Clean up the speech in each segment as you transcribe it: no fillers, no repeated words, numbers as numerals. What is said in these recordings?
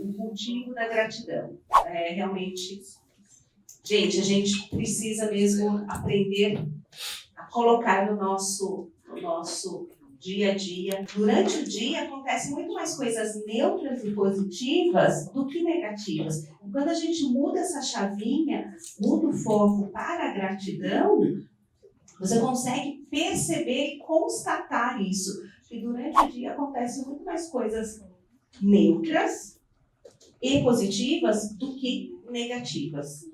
o cultivo da gratidão. Realmente, gente, a gente precisa mesmo aprender a colocar no nosso dia a dia. Durante o dia acontecem muito mais coisas neutras e positivas do que negativas. Quando a gente muda essa chavinha, muda o foco para a gratidão, você consegue perceber e constatar isso. Que durante o dia acontecem muito mais coisas neutras e positivas do que negativas.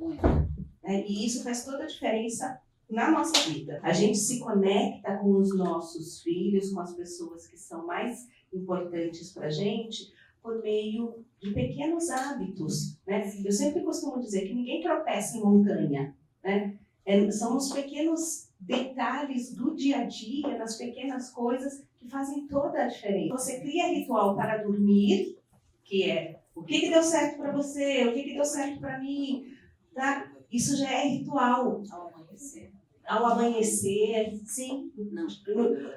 E isso faz toda a diferença na nossa vida. A gente se conecta com os nossos filhos, com as pessoas que são mais importantes para a gente, por meio de pequenos hábitos, né? Eu sempre costumo dizer que ninguém tropeça em montanha, né? São os pequenos detalhes do dia a dia, nas pequenas coisas que fazem toda a diferença. Você cria ritual para dormir, que é o que deu certo para você, o que deu certo para mim, tá? Isso já é ritual. Ao amanhecer, sim. Não.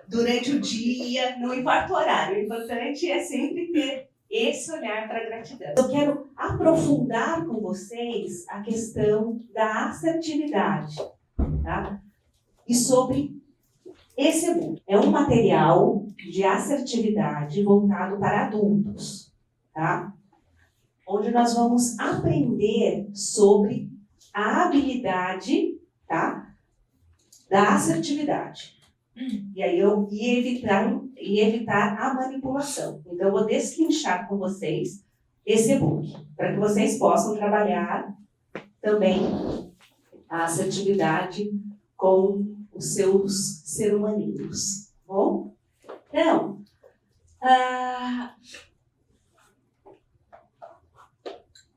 Durante o dia, não importa o horário, o importante é sempre ter esse olhar para a gratidão. Eu quero aprofundar com vocês a questão da assertividade, tá? E sobre esse e-book. É um material de assertividade voltado para adultos, tá? Onde nós vamos aprender sobre a habilidade, tá? Da assertividade. E aí eu ia evitar a manipulação. Então eu vou destrinchar com vocês esse e-book, para que vocês possam trabalhar também a assertividade com os seus seres humaninhos. Bom? Então,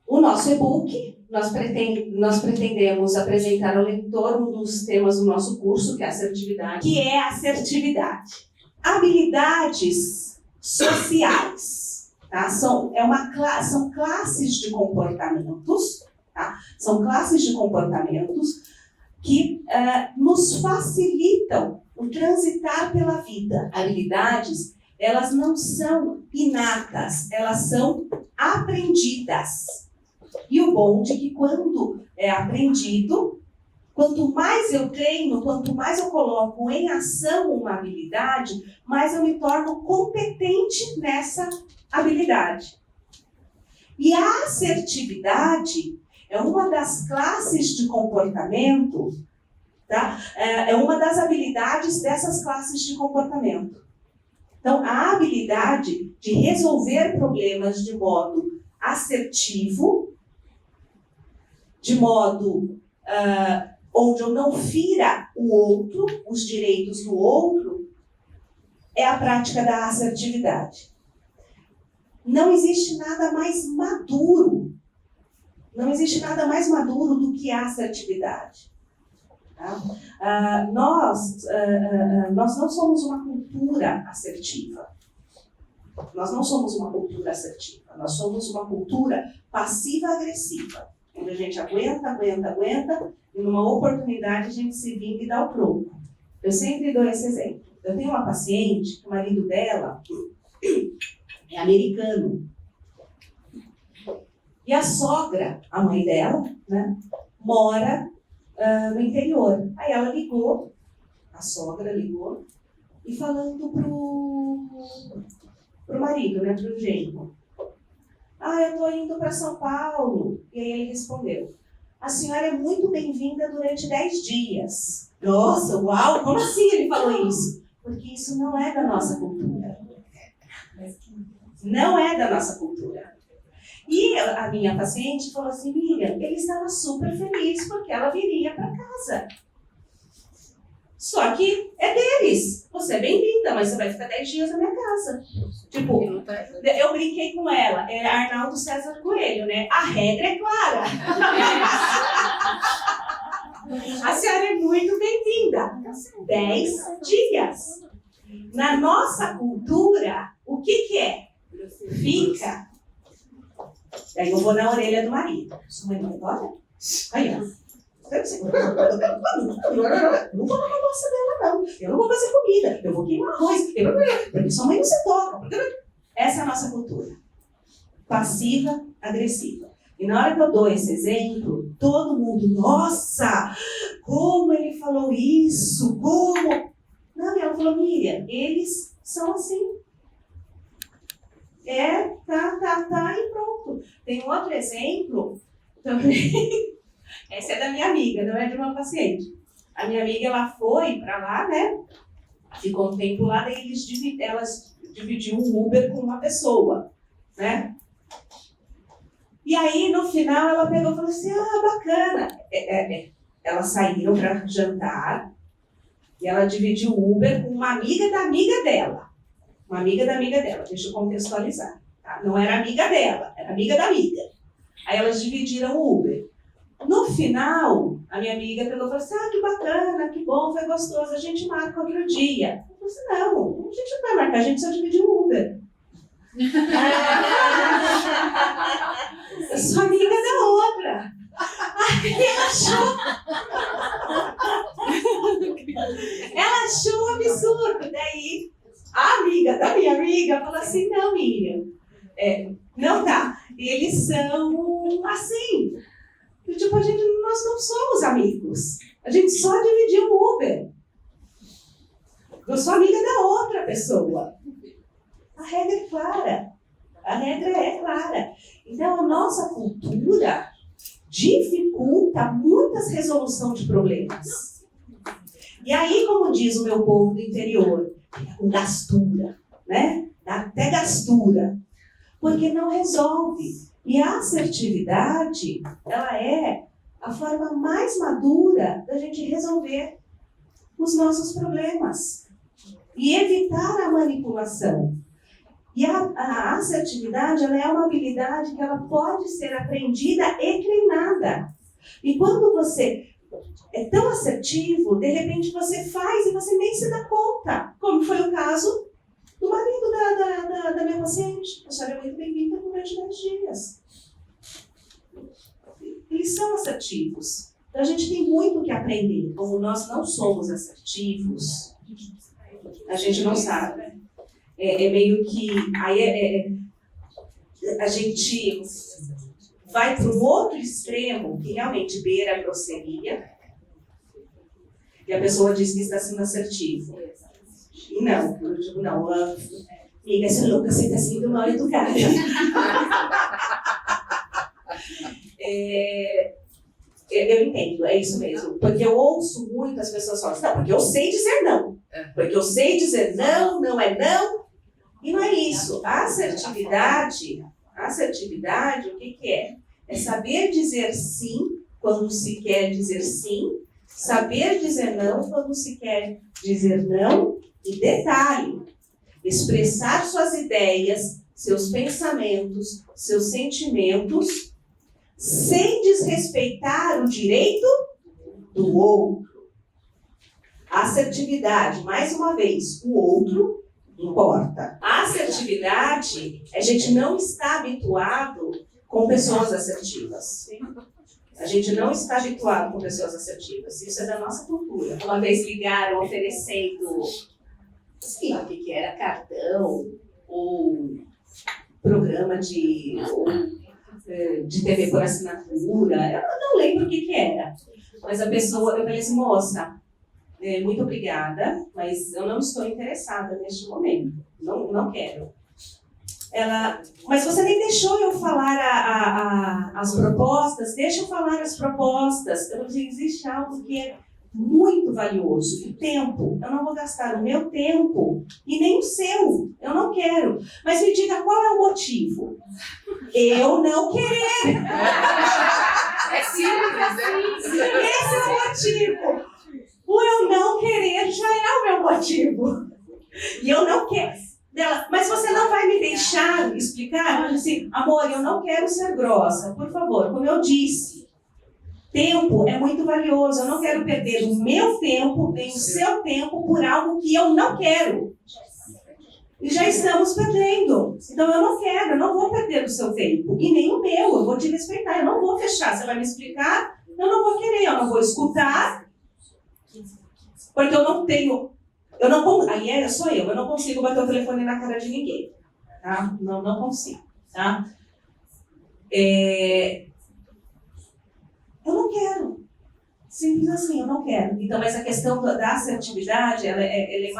o nosso e-book, nós pretendemos apresentar ao leitor um dos temas do nosso curso, que é a assertividade. Que é a assertividade? Habilidades sociais. Tá? São classes de comportamentos, tá? São classes de comportamentos que nos facilitam o transitar pela vida. Habilidades, elas não são inatas, elas são aprendidas. E o bom de que quando é aprendido, quanto mais eu treino, quanto mais eu coloco em ação uma habilidade, mais eu me torno competente nessa habilidade. E a assertividade é uma das classes de comportamento, tá? É uma das habilidades dessas classes de comportamento. Então, a habilidade de resolver problemas de modo assertivo, de modo onde eu não fira o outro, os direitos do outro, é a prática da assertividade. Não existe nada mais maduro. Não existe nada mais maduro do que a assertividade. Tá? Nós não somos uma cultura assertiva. Nós não somos uma cultura assertiva. Nós somos uma cultura passiva-agressiva. Onde a gente aguenta, e numa oportunidade a gente se vinga e dá o troco. Eu sempre dou esse exemplo. Eu tenho uma paciente, que o marido dela é americano. E a sogra, a mãe dela, né, mora no interior. Aí ela ligou, a sogra ligou, e falando pro marido, né, pro genro. Eu estou indo para São Paulo. E aí ele respondeu, a senhora é muito bem-vinda durante 10 dias. Nossa, uau, como assim ele falou isso? Porque isso não é da nossa cultura. Não é da nossa cultura. E a minha paciente falou assim, Miriam, ele estava super feliz porque ela viria para casa. Só que é deles. Você é bem-vinda, mas você vai ficar 10 dias na minha casa. Tipo, eu brinquei com ela, é Arnaldo César Coelho, né? A regra é clara. A senhora é muito bem-vinda. 10 dias. Na nossa cultura, o que é? Fica. Aí eu vou na orelha do marido. Sua mãe vai embora? Aí, ó. Não vou na negócio dela, não. Eu não vou fazer comida. Eu vou queimar arroz. Porque sua mãe não se toca. Essa é a nossa cultura. passiva-agressiva. E na hora que eu dou esse exemplo, todo mundo, nossa, como ele falou isso, como... Não, ela falou, Miriam, eles são assim. Tá, e pronto. Tem um outro exemplo também, essa é da minha amiga, não é de uma paciente. A minha amiga, ela foi para lá, né? Ficou um tempo lá, daí elas dividiu um Uber com uma pessoa, né? E aí, no final, ela pegou e falou assim, bacana. Elas saíram para jantar e ela dividiu o Uber com uma amiga da amiga dela. Uma amiga da amiga dela, deixa eu contextualizar. Tá? Não era amiga dela, era amiga da amiga. Aí elas dividiram o Uber. No final, a minha amiga pegou e falou assim, que bacana, que bom, foi gostoso, a gente marca outro dia. Eu falei assim, não, a gente não vai marcar, a gente só dividiu o Uber. Eu sou amiga da outra. Ela achou um absurdo. Daí, a amiga da minha amiga falou assim, não, Miriam, não dá. Eles são assim. Tipo, nós não somos amigos. A gente só dividiu o Uber. Eu sou amiga da outra pessoa. A regra é clara. A regra é clara. Então, a nossa cultura dificulta muitas resoluções de problemas. E aí, como diz o meu povo do interior, fica com gastura, né? Dá até gastura. Porque não resolve. E a assertividade, ela é a forma mais madura da gente resolver os nossos problemas. E evitar a manipulação. E a assertividade, ela é uma habilidade que ela pode ser aprendida e treinada. E quando você é tão assertivo, de repente você faz e você nem se dá conta. Como foi o caso do marido da minha paciente. A senhora é muito bem-vinda durante 10 dias. Eles são assertivos. Então a gente tem muito o que aprender. Como nós não somos assertivos, a gente não sabe. É meio que aí a gente vai para um outro extremo que realmente beira a grosseria e a pessoa diz que está sendo assertivo. E não, eu digo não, amiga, essa louca, você está sendo mal educada. Eu entendo, é isso mesmo. Porque eu ouço muito as pessoas falarem, não, porque eu sei dizer não. Porque eu sei dizer não, não é não. E não é isso. A assertividade, o que é? É saber dizer sim quando se quer dizer sim, saber dizer não quando se quer dizer não, e detalhe, expressar suas ideias, seus pensamentos, seus sentimentos, sem desrespeitar o direito do outro. A assertividade, mais uma vez, o outro importa. A assertividade, a gente não está habituado com pessoas assertivas. A gente não está habituado com pessoas assertivas. Isso é da nossa cultura. Uma vez ligaram oferecendo, sei lá o que era, cartão, ou programa de TV por assinatura. Eu não lembro o que era. Mas a pessoa, eu falei assim, moça, muito obrigada, mas eu não estou interessada neste momento. Não quero. Ela, mas você nem deixou eu falar as propostas, deixa eu falar as propostas. Eu disse, existe algo que é muito valioso, o tempo. Eu não vou gastar o meu tempo e nem o seu. Eu não quero. Mas me diga qual é o motivo. Eu não querer. Esse é o motivo. O eu não querer já é o meu motivo. E eu não quero. Mas você não vai me deixar explicar? Eu disse assim, amor, eu não quero ser grossa. Por favor, como eu disse, tempo é muito valioso. Eu não quero perder o meu tempo, nem o seu tempo, por algo que eu não quero. E já estamos perdendo. Então eu não quero, eu não vou perder o seu tempo. E nem o meu, eu vou te respeitar. Eu não vou fechar. Você vai me explicar? Eu não vou querer, eu não vou escutar. Porque eu não tenho... Aí sou eu não consigo bater o telefone na cara de ninguém. Tá? Não consigo. Tá? Eu não quero. Simples assim, eu não quero. Então, essa questão da assertividade, ela é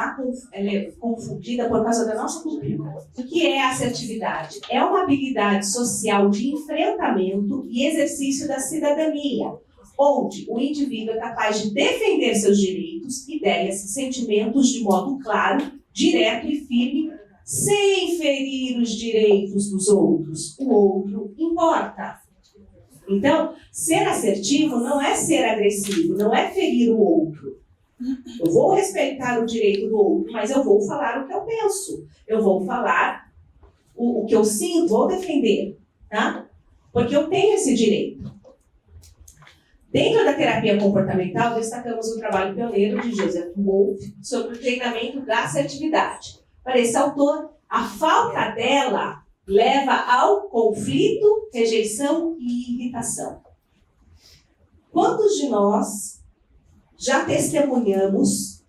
confundida por causa da nossa cultura. O que é assertividade? É uma habilidade social de enfrentamento e exercício da cidadania, onde o indivíduo é capaz de defender seus direitos, ideias e sentimentos de modo claro, direto e firme, sem ferir os direitos dos outros. O outro importa. Então, ser assertivo não é ser agressivo, não é ferir o outro. Eu vou respeitar o direito do outro, mas eu vou falar o que eu penso. Eu vou falar o que eu sinto, vou defender, tá? Porque eu tenho esse direito. Dentro da terapia comportamental, destacamos o trabalho pioneiro de Joseph Wolff sobre o treinamento da assertividade. Para esse autor, a falta dela leva ao conflito, rejeição e irritação. Quantos de nós já testemunhamos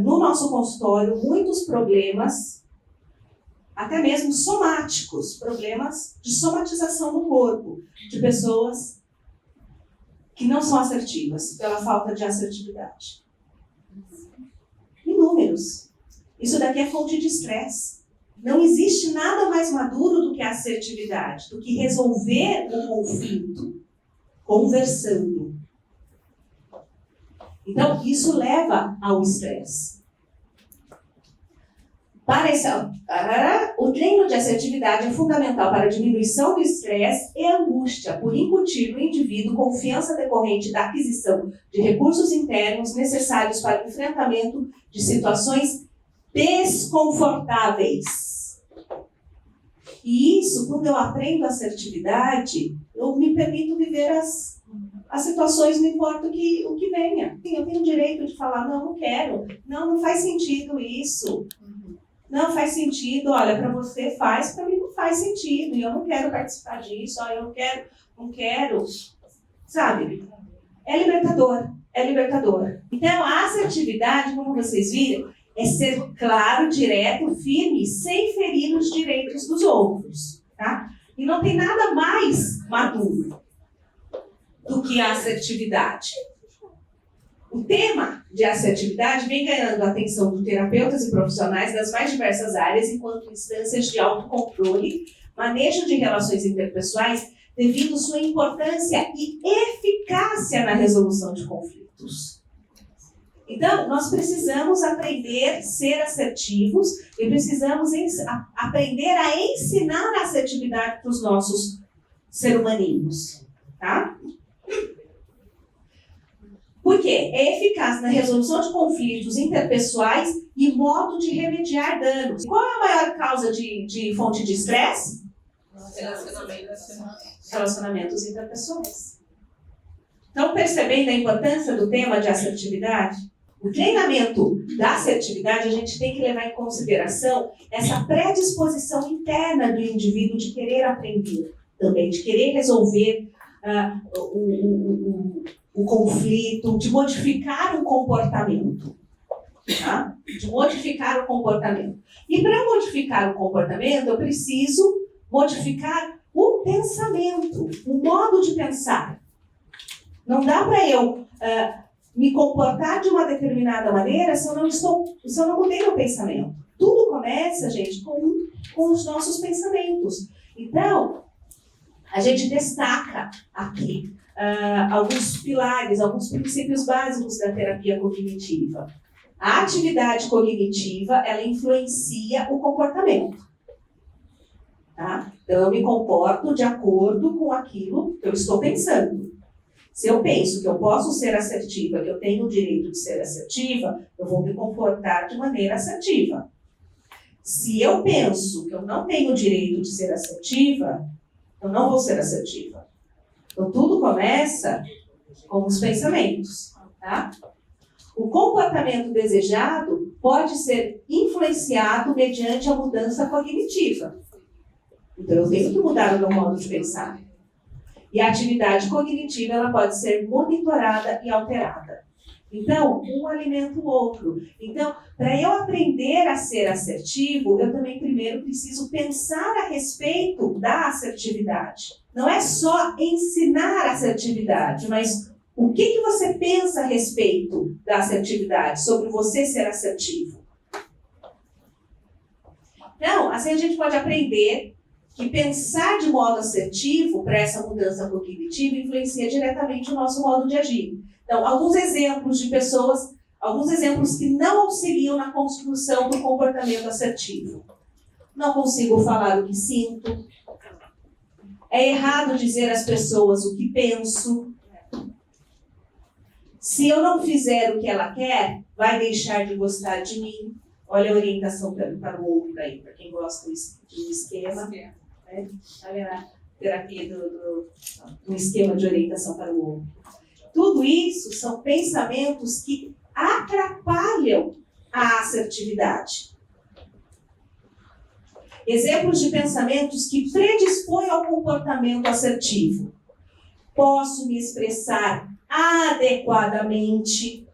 no nosso consultório muitos problemas, até mesmo somáticos, problemas de somatização no corpo, de pessoas que não são assertivas, pela falta de assertividade? Inúmeros. Isso daqui é fonte de estresse. Não existe nada mais maduro do que a assertividade, do que resolver o conflito, conversando. Então, isso leva ao estresse. O treino de assertividade é fundamental para a diminuição do estresse e angústia, por incutir no indivíduo confiança decorrente da aquisição de recursos internos necessários para o enfrentamento de situações desconfortáveis. E isso, quando eu aprendo assertividade, eu me permito viver as situações, não importa o que venha. Eu tenho o direito de falar, não quero, não faz sentido isso. Não faz sentido, olha, para você faz, para mim não faz sentido, e eu não quero participar disso, eu não quero, sabe? É libertador. Então, a assertividade, como vocês viram, é ser claro, direto, firme, sem ferir os direitos dos outros, tá? E não tem nada mais maduro do que a assertividade. O tema de assertividade vem ganhando a atenção de terapeutas e profissionais das mais diversas áreas enquanto instâncias de autocontrole, manejo de relações interpessoais, devido sua importância e eficácia na resolução de conflitos. Então, nós precisamos aprender a ser assertivos e precisamos aprender a ensinar a assertividade para os nossos seres humaninhos, tá? Por quê? É eficaz na resolução de conflitos interpessoais e modo de remediar danos. Qual é a maior causa de fonte de estresse? Relacionamentos interpessoais. Então, percebendo a importância do tema de assertividade, o treinamento da assertividade, a gente tem que levar em consideração essa predisposição interna do indivíduo de querer aprender também, de querer resolver o conflito, de modificar o comportamento. Tá? De modificar o comportamento. E para modificar o comportamento, eu preciso modificar o pensamento, o modo de pensar. Não dá para eu me comportar de uma determinada maneira se eu não mudei meu pensamento. Tudo começa, gente, com os nossos pensamentos. Então, a gente destaca aqui alguns pilares, alguns princípios básicos da terapia cognitiva. A atividade cognitiva, ela influencia o comportamento. Tá? Então, eu me comporto de acordo com aquilo que eu estou pensando. Se eu penso que eu posso ser assertiva, que eu tenho o direito de ser assertiva, eu vou me comportar de maneira assertiva. Se eu penso que eu não tenho o direito de ser assertiva, eu não vou ser assertiva. Então, tudo começa com os pensamentos. Tá? O comportamento desejado pode ser influenciado mediante a mudança cognitiva. Então, eu tenho que mudar o meu modo de pensar. E a atividade cognitiva ela pode ser monitorada e alterada. Então, um alimenta o outro. Então, para eu aprender a ser assertivo, eu também primeiro preciso pensar a respeito da assertividade. Não é só ensinar assertividade, mas o que você pensa a respeito da assertividade, sobre você ser assertivo? Então, assim a gente pode aprender que pensar de modo assertivo para essa mudança cognitiva influencia diretamente o nosso modo de agir. Então, alguns exemplos de pessoas, alguns exemplos que não auxiliam na construção do comportamento assertivo. Não consigo falar o que sinto. É errado dizer às pessoas o que penso. Se eu não fizer o que ela quer, vai deixar de gostar de mim. Olha a orientação para o outro aí, para quem gosta do esquema. Né? Olha a terapia do esquema de orientação para o outro. Tudo isso são pensamentos que atrapalham a assertividade. Exemplos de pensamentos que predispõem ao comportamento assertivo. Posso me expressar adequadamente.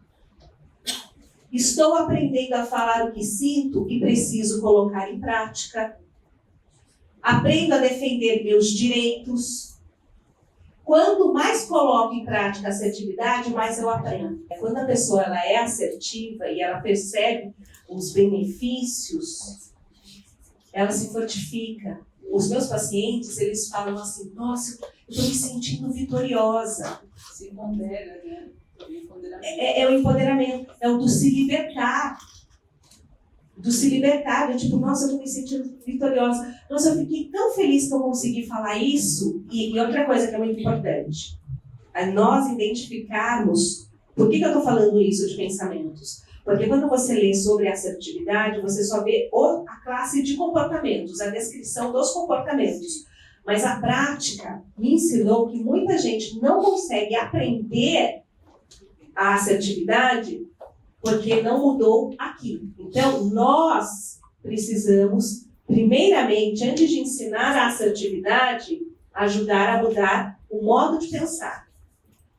Estou aprendendo a falar o que sinto e preciso colocar em prática. Aprendo a defender meus direitos. Quanto mais coloco em prática a assertividade, mais eu aprendo. Quando a pessoa ela é assertiva e ela percebe os benefícios, ela se fortifica. Os meus pacientes, eles falam assim, nossa, eu estou me sentindo vitoriosa. Se empodera, né? É o empoderamento, é o do se libertar. Do se libertar, eu tipo, nossa, eu estou me sentindo vitoriosa. Nossa, eu fiquei tão feliz que eu consegui falar isso. E outra coisa que é muito importante, é nós identificarmos, por que eu estou falando isso de pensamentos? Porque quando você lê sobre assertividade, você só vê a classe de comportamentos, a descrição dos comportamentos. Mas a prática me ensinou que muita gente não consegue aprender a assertividade porque não mudou aqui. Então, nós precisamos, primeiramente, antes de ensinar a assertividade, ajudar a mudar o modo de pensar.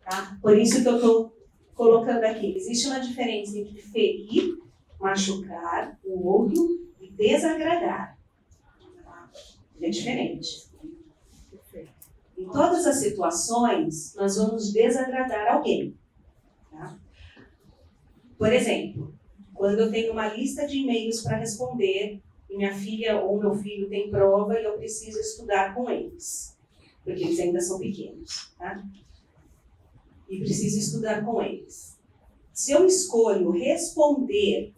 Tá? Por isso que eu estou colocando aqui. Existe uma diferença entre ferir, machucar o outro e desagradar. É diferente. Em todas as situações, nós vamos desagradar alguém. Tá? Por exemplo, quando eu tenho uma lista de e-mails para responder e minha filha ou meu filho tem prova e eu preciso estudar com eles, porque eles ainda são pequenos, tá? E preciso estudar com eles. Se eu escolho responder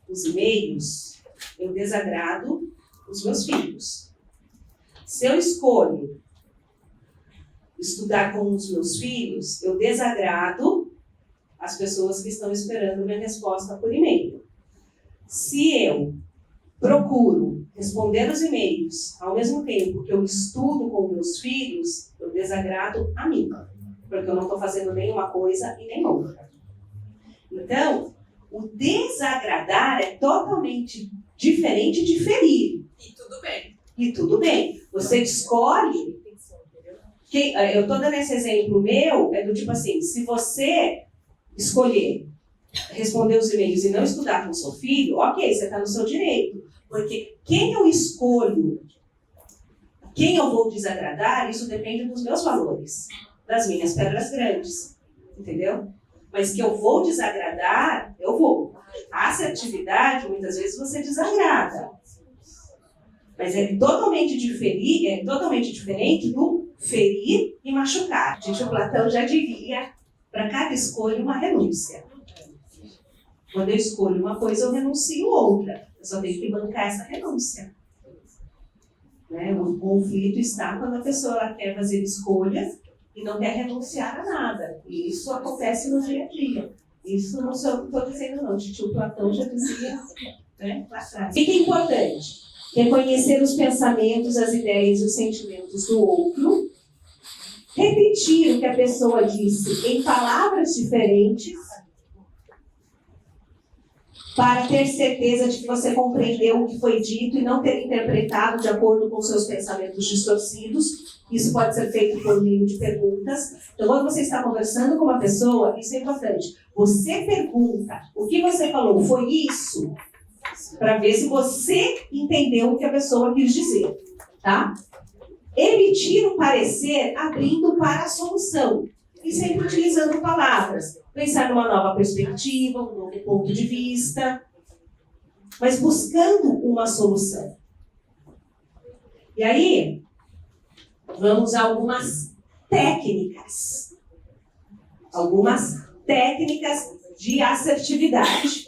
os e-mails, eu desagrado os meus filhos. Se eu escolho estudar com os meus filhos, eu desagrado as pessoas que estão esperando minha resposta por e-mail. Se eu procuro responder os e-mails ao mesmo tempo que eu estudo com meus filhos, eu desagrado a mim, porque eu não estou fazendo nenhuma coisa e nem outra. Então, o desagradar é totalmente diferente de ferir. E tudo bem. E tudo bem. Você escolhe. Eu estou dando esse exemplo meu, é do tipo assim, se você escolher responder os e-mails e não estudar com o seu filho, ok, você está no seu direito. Porque quem eu escolho, quem eu vou desagradar, isso depende dos meus valores, das minhas pedras grandes, entendeu? Mas que eu vou desagradar, eu vou. A assertividade, muitas vezes, você desagrada. Mas é totalmente diferente do ferir e machucar. Gente, o Platão já diria, para cada escolha, uma renúncia. Quando eu escolho uma coisa, eu renuncio outra. Eu só tenho que bancar essa renúncia. Né? O conflito está quando a pessoa ela quer fazer escolhas e não quer renunciar a nada. E isso acontece no dia a dia. Isso não sou eu que estou dizendo, não. O Platão já dizia, né, lá atrás. O que é importante? Reconhecer os pensamentos, as ideias e os sentimentos do outro. Repetir o que a pessoa disse em palavras diferentes para ter certeza de que você compreendeu o que foi dito e não ter interpretado de acordo com seus pensamentos distorcidos Isso pode ser feito por meio de perguntas. Então, quando você está conversando com uma pessoa, isso é importante. Você pergunta, o que você falou foi isso? Para ver se você entendeu o que a pessoa quis dizer, tá? Emitir um parecer abrindo para a solução. E sempre utilizando palavras. Pensar numa nova perspectiva, um novo ponto de vista, mas buscando uma solução. E aí, vamos a algumas técnicas. Algumas técnicas de assertividade.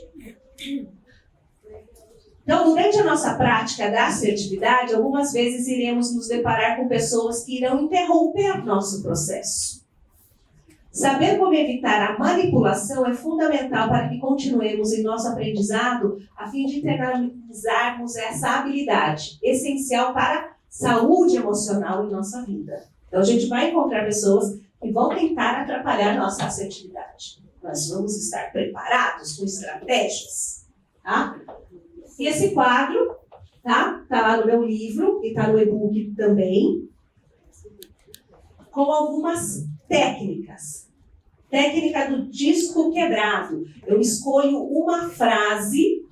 Então, durante a nossa prática da assertividade, algumas vezes iremos nos deparar com pessoas que irão interromper nosso processo. Saber como evitar a manipulação é fundamental para que continuemos em nosso aprendizado a fim de internalizarmos essa habilidade essencial para a saúde emocional em nossa vida. Então, a gente vai encontrar pessoas que vão tentar atrapalhar nossa assertividade. Nós vamos estar preparados com estratégias, tá? E esse quadro, tá lá no meu livro e tá no e-book também, com algumas técnicas. Técnica do disco quebrado. Eu escolho uma frase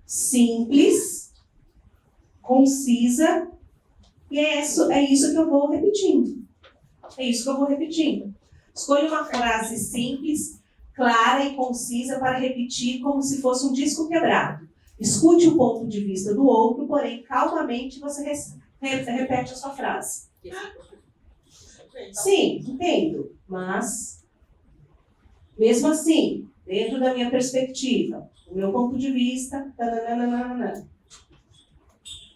simples, concisa, e é isso que eu vou repetindo. É isso que eu vou repetindo. Escolho uma frase simples, clara e concisa para repetir como se fosse um disco quebrado. Escute o ponto de vista do outro, porém, calmamente você repete a sua frase. Sim, entendo, mas, mesmo assim, dentro da minha perspectiva, o meu ponto de vista,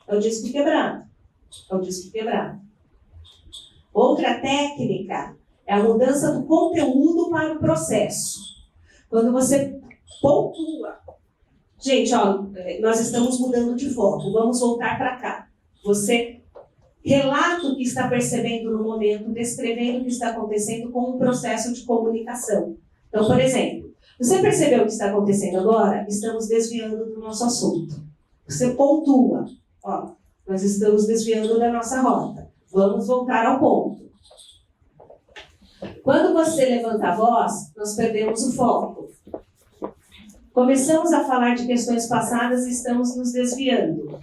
é o disco quebrado. É o disco quebrado. Outra técnica é a mudança do conteúdo para o processo. Quando você pontua. Gente, ó, nós estamos mudando de foco. Vamos voltar para cá. Você relata o que está percebendo no momento, descrevendo o que está acontecendo com um processo de comunicação. Então, por exemplo, você percebeu o que está acontecendo agora? Estamos desviando do nosso assunto. Você pontua. Ó, nós estamos desviando da nossa rota. Vamos voltar ao ponto. Quando você levanta a voz, nós perdemos o foco. Começamos a falar de questões passadas e estamos nos desviando.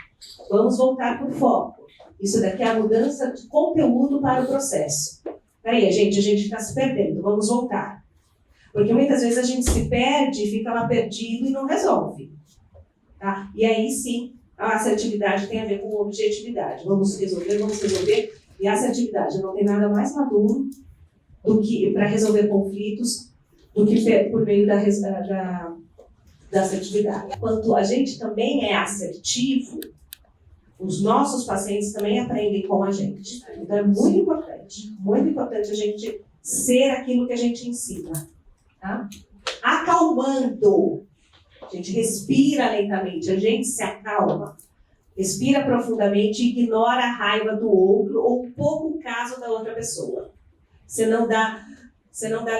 Vamos voltar para o foco. Isso daqui é a mudança de conteúdo para o processo. Peraí, gente, a gente está se perdendo. Vamos voltar. Porque muitas vezes a gente se perde, fica lá perdido e não resolve. Tá? E aí sim, a assertividade tem a ver com objetividade. Vamos resolver. E a assertividade não tem nada mais maduro do que para resolver conflitos do que por meio da assertividade. Quando a gente também é assertivo, os nossos pacientes também aprendem com a gente. Então é muito importante a gente ser aquilo que a gente ensina. Tá? Acalmando. A gente respira lentamente, a gente se acalma. Respira profundamente e ignora a raiva do outro ou um pouco o caso da outra pessoa. Você não dá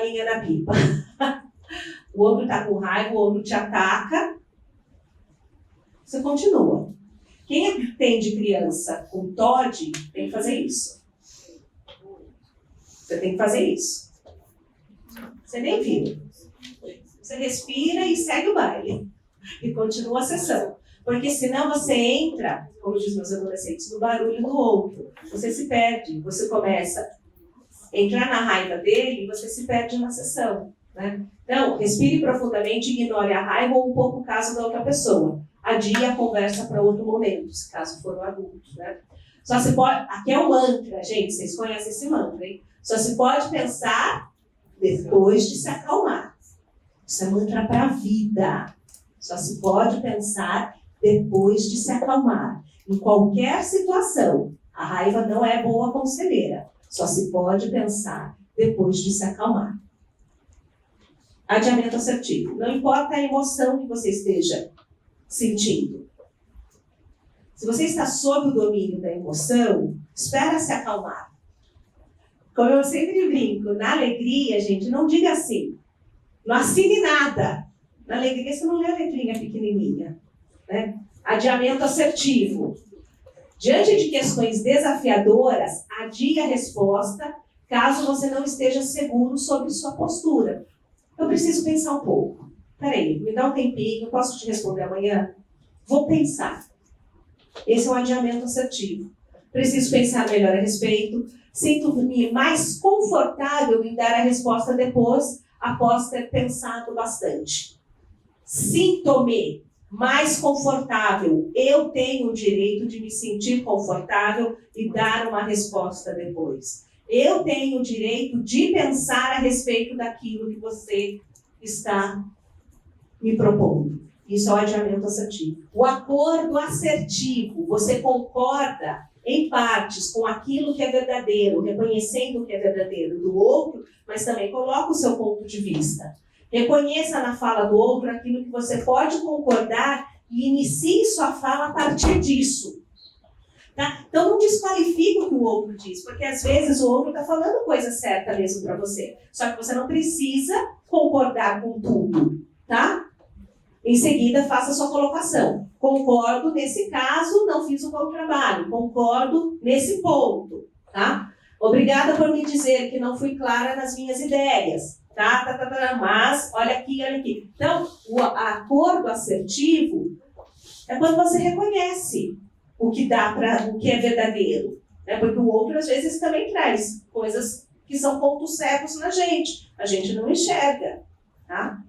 linha na pipa. O outro está com raiva, o outro te ataca. Você continua. Quem atende criança com TOD tem que fazer isso. Você tem que fazer isso. Você nem viu. Você respira e segue o baile. E continua a sessão. Porque senão você entra, como diz meus adolescentes, no barulho do outro. Você se perde. Você começa a entrar na raiva dele e você se perde na sessão. Né? Então, respire profundamente, ignore a raiva ou um pouco o caso da outra pessoa. Adie a conversa para outro momento, se caso for um adulto. Né? Só se pode. Aqui é um mantra, gente. Vocês conhecem esse mantra, hein? Só se pode pensar depois de se acalmar. Isso é mantra para a vida. Só se pode pensar depois de se acalmar. Em qualquer situação, a raiva não é boa conselheira. Só se pode pensar depois de se acalmar. Adiamento assertivo. Não importa a emoção que você esteja sentindo. Se você está sob o domínio da emoção, espera se acalmar. Como eu sempre brinco, na alegria, gente, não diga assim. Não assine nada. Na alegria, você não lê a letrinha pequenininha. Né? Adiamento assertivo. Diante de questões desafiadoras, adie a resposta, caso você não esteja seguro sobre sua postura. Eu preciso pensar um pouco. Peraí, me dá um tempinho, posso te responder amanhã? Vou pensar. Esse é um adiamento assertivo. Preciso pensar melhor a respeito. Sinto-me mais confortável em dar a resposta depois, após ter pensado bastante. Sinto-me mais confortável. Eu tenho o direito de me sentir confortável e dar uma resposta depois. Eu tenho o direito de pensar a respeito daquilo que você está me propondo. Isso é o adiamento assertivo. O acordo assertivo, você concorda em partes com aquilo que é verdadeiro, reconhecendo o que é verdadeiro do outro, mas também coloca o seu ponto de vista. Reconheça na fala do outro aquilo que você pode concordar e inicie sua fala a partir disso. Tá? Então não desqualifique o que o outro diz, porque às vezes o outro está falando coisa certa mesmo para você. Só que você não precisa concordar com tudo, tá? Em seguida, faça a sua colocação. Concordo nesse caso, não fiz um bom trabalho. Concordo nesse ponto, tá? Obrigada por me dizer que não fui clara nas minhas ideias, tá? Mas, olha aqui, olha aqui. Então, o acordo assertivo é quando você reconhece o que dá para, o que é verdadeiro, né? Porque o outro, às vezes, também traz coisas que são pontos cegos na gente. A gente não enxerga, tá?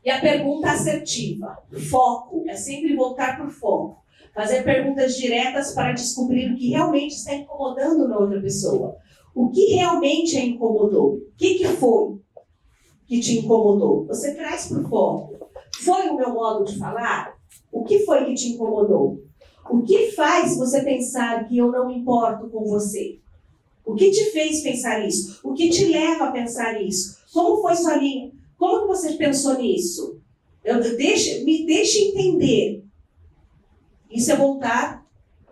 E a pergunta assertiva, foco, é sempre voltar para o foco. Fazer perguntas diretas para descobrir o que realmente está incomodando na outra pessoa. O que realmente a incomodou? O que foi que te incomodou? Você traz para o foco. Foi o meu modo de falar? O que foi que te incomodou? O que faz você pensar que eu não me importo com você? O que te fez pensar isso? O que te leva a pensar isso? Como foi sua linha? Como que você pensou nisso? Me deixe entender. Isso é voltar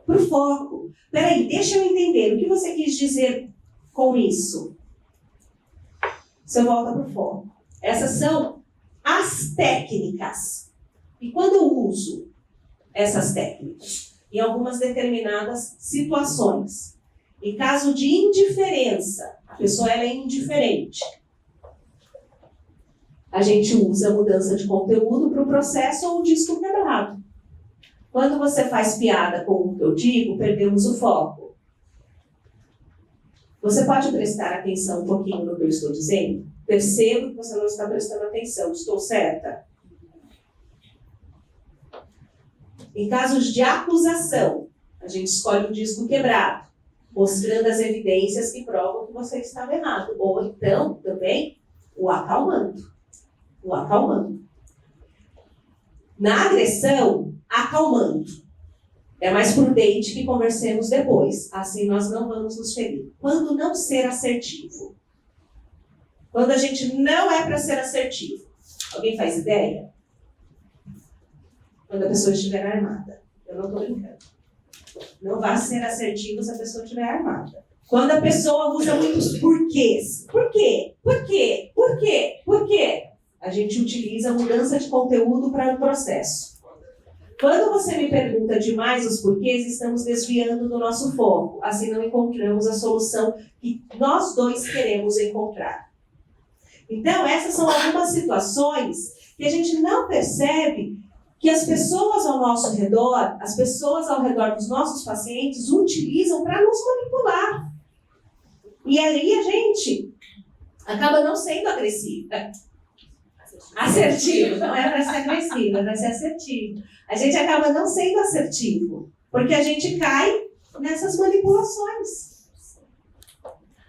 para o foco. Peraí, deixa eu entender. O que você quis dizer com isso? Você volta para o foco. Essas são as técnicas. E quando eu uso essas técnicas? Em algumas determinadas situações. Em caso de indiferença, a pessoa ela é indiferente. A gente usa a mudança de conteúdo para o processo ou o disco quebrado. Quando você faz piada com o que eu digo, perdemos o foco. Você pode prestar atenção um pouquinho no que eu estou dizendo? Percebo que você não está prestando atenção. Estou certa? Em casos de acusação, a gente escolhe o disco quebrado, mostrando as evidências que provam que você estava errado. Ou então, também, o acalmando. O acalmando. Na agressão, acalmando. É mais prudente que conversemos depois. Assim nós não vamos nos ferir. Quando não ser assertivo? Quando a gente não é para ser assertivo. Alguém faz ideia? Quando a pessoa estiver armada. Eu não estou brincando. Não vá ser assertivo se a pessoa estiver armada. Quando a pessoa usa muitos porquês. Por quê? Por quê? Por quê? Por quê? A gente utiliza a mudança de conteúdo para o processo. Quando você me pergunta demais os porquês, estamos desviando do nosso foco. Assim não encontramos a solução que nós dois queremos encontrar. Então, essas são algumas situações que a gente não percebe que as pessoas ao nosso redor, as pessoas ao redor dos nossos pacientes, utilizam para nos manipular. E aí a gente acaba não sendo agressiva. Assertivo, não é para ser agressivo, é para ser assertivo. A gente acaba não sendo assertivo, porque a gente cai nessas manipulações.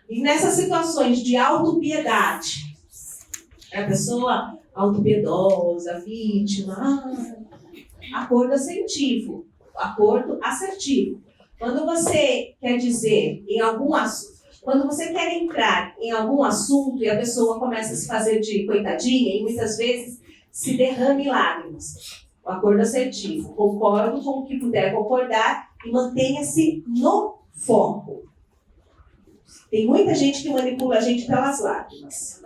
E nessas situações de autopiedade. A pessoa autopiedosa, vítima, acordo assertivo. Acordo assertivo. Quando você quer dizer em algum assunto, quando você quer entrar em algum assunto e a pessoa começa a se fazer de coitadinha e muitas vezes se derrama em lágrimas. O acordo assertivo. Concordo com o que puder concordar e mantenha-se no foco. Tem muita gente que manipula a gente pelas lágrimas.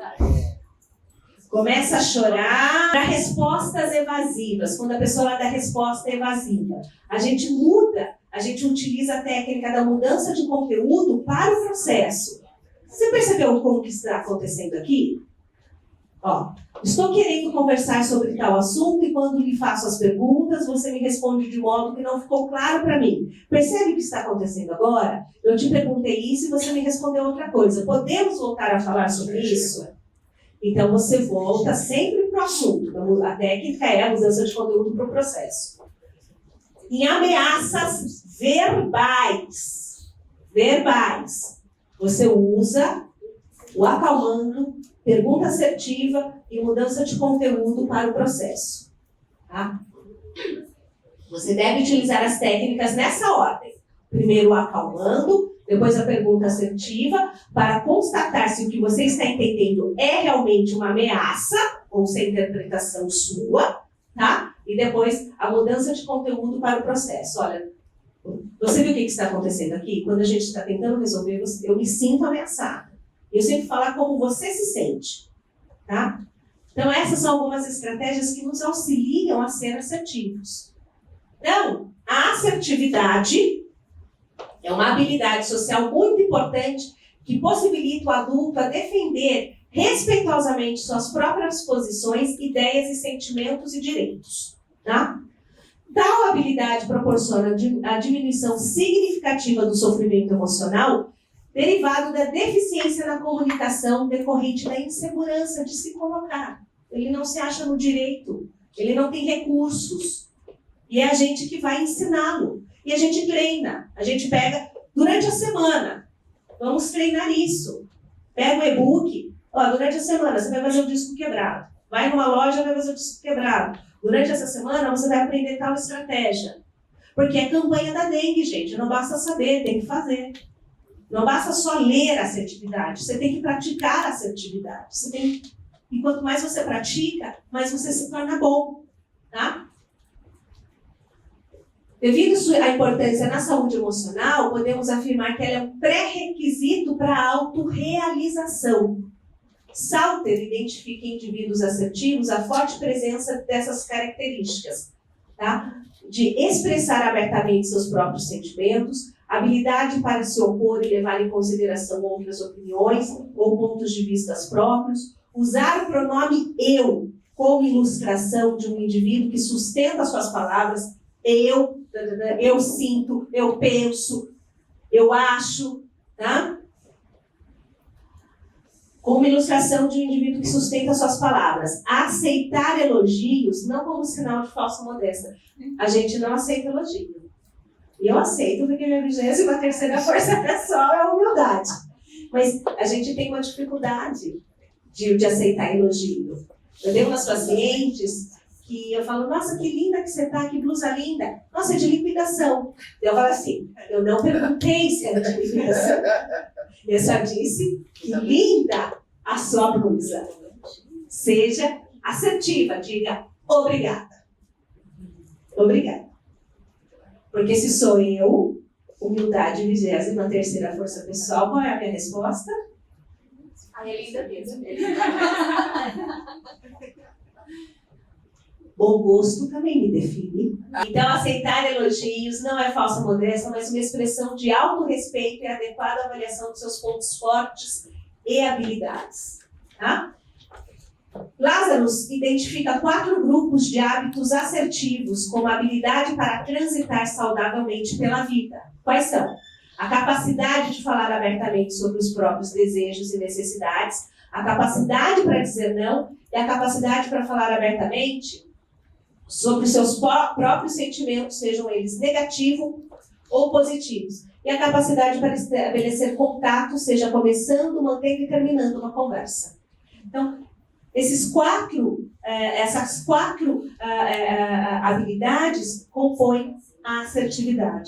Começa a chorar, dá respostas evasivas. Quando a pessoa dá resposta evasiva, a gente muda a gente utiliza a técnica da mudança de conteúdo para o processo. Você percebeu como que está acontecendo aqui? Ó, estou querendo conversar sobre tal assunto e quando lhe faço as perguntas, você me responde de modo que não ficou claro para mim. Percebe o que está acontecendo agora? Eu te perguntei isso e você me respondeu outra coisa. Podemos voltar a falar sobre isso? Então, você volta sempre para o assunto. A técnica é a mudança de conteúdo para o processo. Em ameaças verbais, você usa o acalmando, pergunta assertiva e mudança de conteúdo para o processo. Tá? Você deve utilizar as técnicas nessa ordem. Primeiro o acalmando, depois a pergunta assertiva, para constatar se o que você está entendendo é realmente uma ameaça, ou se é interpretação sua, tá? E depois a mudança de conteúdo para o processo. Olha, você viu o que está acontecendo aqui? Quando a gente está tentando resolver, eu me sinto ameaçada. Eu sempre falar como você se sente, tá? Então essas são algumas estratégias que nos auxiliam a ser assertivos. Então, a assertividade é uma habilidade social muito importante que possibilita o adulto a defender respeitosamente suas próprias posições, ideias e sentimentos e direitos. Tá? Tal habilidade proporciona a diminuição significativa do sofrimento emocional derivado da deficiência na comunicação decorrente da insegurança de se colocar. Ele não se acha no direito, ele não tem recursos. E é a gente que vai ensiná-lo. E a gente treina, a gente pega durante a semana. Vamos treinar isso. Pega o e-book, ó, durante a semana você vai fazer o disco quebrado. Vai numa loja e vai fazer o disco quebrado. Durante essa semana você vai aprender tal estratégia. Porque é campanha da dengue, gente. Não basta saber, tem que fazer. Não basta só ler a assertividade, você tem que praticar a assertividade. E quanto mais você pratica, mais você se torna bom. Tá? Devido à importância na saúde emocional, podemos afirmar que ela é um pré-requisito para a autorrealização. Salter identifica em indivíduos assertivos a forte presença dessas características, tá? De expressar abertamente seus próprios sentimentos, habilidade para se opor e levar em consideração outras opiniões ou pontos de vista próprios, usar o pronome eu como ilustração de um indivíduo que sustenta suas palavras, eu sinto, eu penso, eu acho, tá? Como ilustração de um indivíduo que sustenta suas palavras. Aceitar elogios não como sinal de falsa modéstia. A gente não aceita elogio. E eu aceito porque minha 23ª força pessoal é a humildade. Mas a gente tem uma dificuldade de aceitar elogio. Eu tenho umas pacientes que eu falo, nossa, que linda que você tá, que blusa linda. Nossa, é de liquidação. Eu falo assim, eu não perguntei se era de liquidação. Eu só disse que linda a sua blusa. Seja assertiva, diga obrigada. Obrigada. Porque se sou eu, humildade, 23ª força pessoal, qual é a minha resposta? Ai, é linda mesmo. Bom gosto também me define. Então, aceitar elogios não é falsa modéstia, mas uma expressão de autorrespeito e adequada avaliação dos seus pontos fortes e habilidades. Tá? Lazarus identifica 4 grupos de hábitos assertivos como habilidade para transitar saudavelmente pela vida. Quais são? A capacidade de falar abertamente sobre os próprios desejos e necessidades, a capacidade para dizer não e a capacidade para falar abertamente sobre os seus próprios sentimentos, sejam eles negativos ou positivos. E a capacidade para estabelecer contato, seja começando, mantendo e terminando uma conversa. Então, essas quatro habilidades compõem a assertividade.